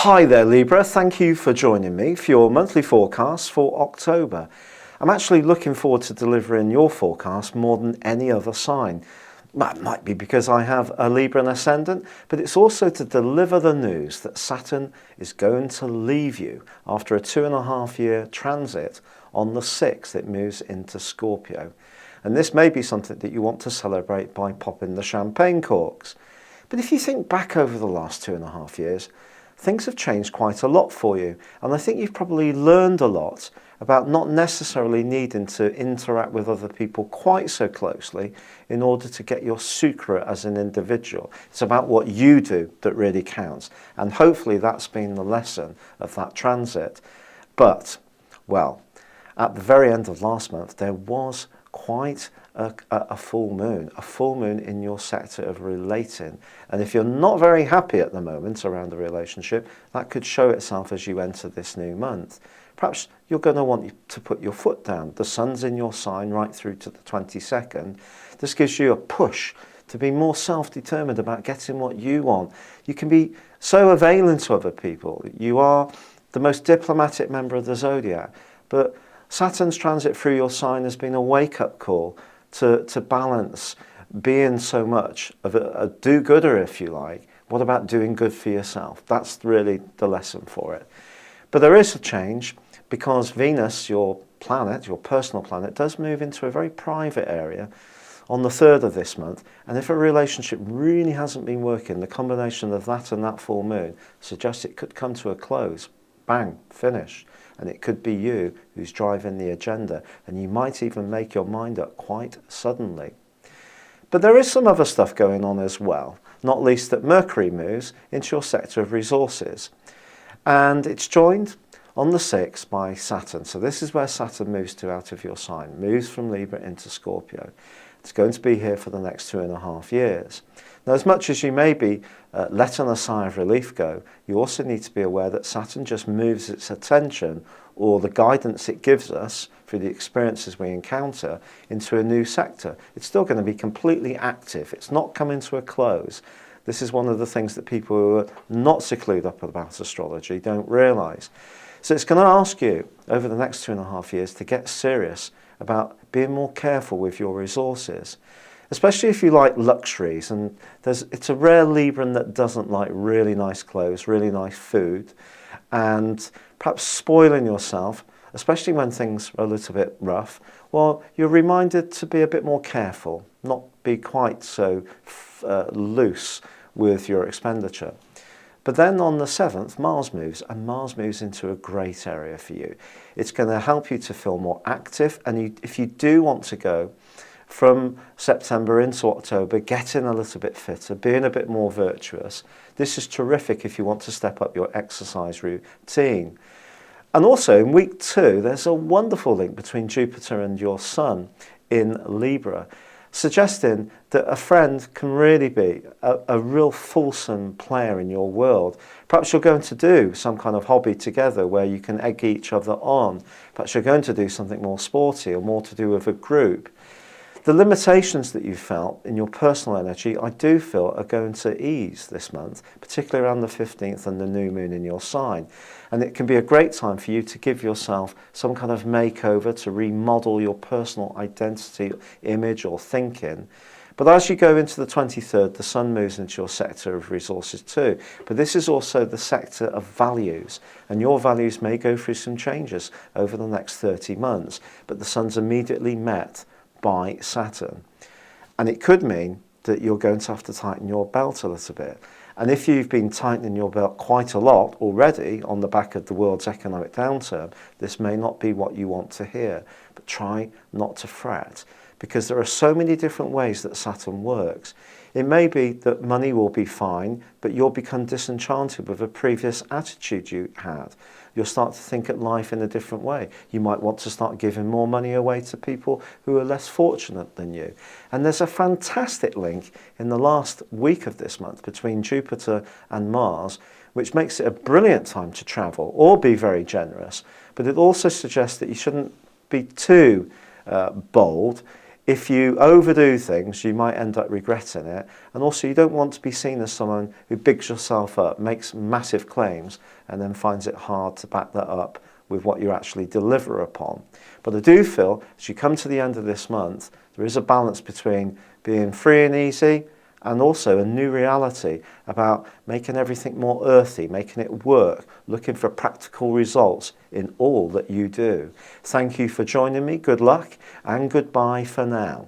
Hi there Libra, thank you for joining me for your monthly forecast for October. I'm actually looking forward to delivering your forecast more than any other sign. That might be because I have a Libra ascendant, but it's also to deliver the news that Saturn is going to leave you after a 2.5-year transit. On the 6th it moves into Scorpio. And this may be something that you want to celebrate by popping the champagne corks. But if you think back over the last 2.5 years, things have changed quite a lot for you, and I think you've probably learned a lot about not necessarily needing to interact with other people quite so closely in order to get your sucra as an individual. It's about what you do that really counts, and hopefully that's been the lesson of that transit. But, well, at the very end of last month there was quite a full moon in your sector of relating, and if you're not very happy at the moment around the relationship, that could show itself as you enter this new month. Perhaps you're going to want to put your foot down. The sun's in your sign right through to the 22nd. This gives you a push to be more self-determined about getting what you want. You can be so availing to other people. You are the most diplomatic member of the zodiac, but Saturn's transit through your sign has been a wake-up call to balance being so much of a do-gooder, if you like. What about doing good for yourself? That's really the lesson for it. But there is a change because Venus, your planet, your personal planet, does move into a very private area on the 3rd of this month. And if a relationship really hasn't been working, the combination of that and that full moon suggests it could come to a close. Bang, finish. And it could be you who's driving the agenda, and you might even make your mind up quite suddenly. But there is some other stuff going on as well, not least that Mercury moves into your sector of resources. And it's joined on the 6th by Saturn. So this is where Saturn moves to out of your sign, moves from Libra into Scorpio. It's going to be here for the next 2.5 years. Now, as much as you may be letting a sigh of relief go, you also need to be aware that Saturn just moves its attention, or the guidance it gives us through the experiences we encounter, into a new sector. It's still going to be completely active. It's not coming to a close. This is one of the things that people who are not so clued up about astrology don't realise. So it's going to ask you over the next 2.5 years to get serious about being more careful with your resources, especially if you like luxuries. And it's a rare Libran that doesn't like really nice clothes, really nice food, and perhaps spoiling yourself, especially when things are a little bit rough. Well, you're reminded to be a bit more careful, not be quite so loose with your expenditure. But then on the 7th, Mars moves, and Mars moves into a great area for you. It's going to help you to feel more active, and if you do want to go from September into October, getting a little bit fitter, being a bit more virtuous, this is terrific if you want to step up your exercise routine. And also in week 2, there's a wonderful link between Jupiter and your Sun in Libra, suggesting that a friend can really be a real fulsome player in your world. Perhaps you're going to do some kind of hobby together where you can egg each other on. Perhaps you're going to do something more sporty or more to do with a group. The limitations that you felt in your personal energy, I do feel, are going to ease this month, particularly around the 15th and the new moon in your sign. And it can be a great time for you to give yourself some kind of makeover, to remodel your personal identity, image or thinking. But as you go into the 23rd, the Sun moves into your sector of resources too. But this is also the sector of values, and your values may go through some changes over the next 30 months. But the Sun's immediately met by Saturn, and it could mean that you're going to have to tighten your belt a little bit. And if you've been tightening your belt quite a lot already on the back of the world's economic downturn, this may not be what you want to hear. But try not to fret, because there are so many different ways that Saturn works. It may be that money will be fine, but you'll become disenchanted with a previous attitude you had. You'll start to think at life in a different way. You might want to start giving more money away to people who are less fortunate than you. And there's a fantastic link in the last week of this month between Jupiter and Mars, which makes it a brilliant time to travel or be very generous. But it also suggests that you shouldn't be too bold if you overdo things, you might end up regretting it. And also, you don't want to be seen as someone who bigs yourself up, makes massive claims, and then finds it hard to back that up with what you actually deliver upon. But I do feel, as you come to the end of this month, there is a balance between being free and easy, and also a new reality about making everything more earthy, making it work, looking for practical results in all that you do. Thank you for joining me. Good luck and goodbye for now.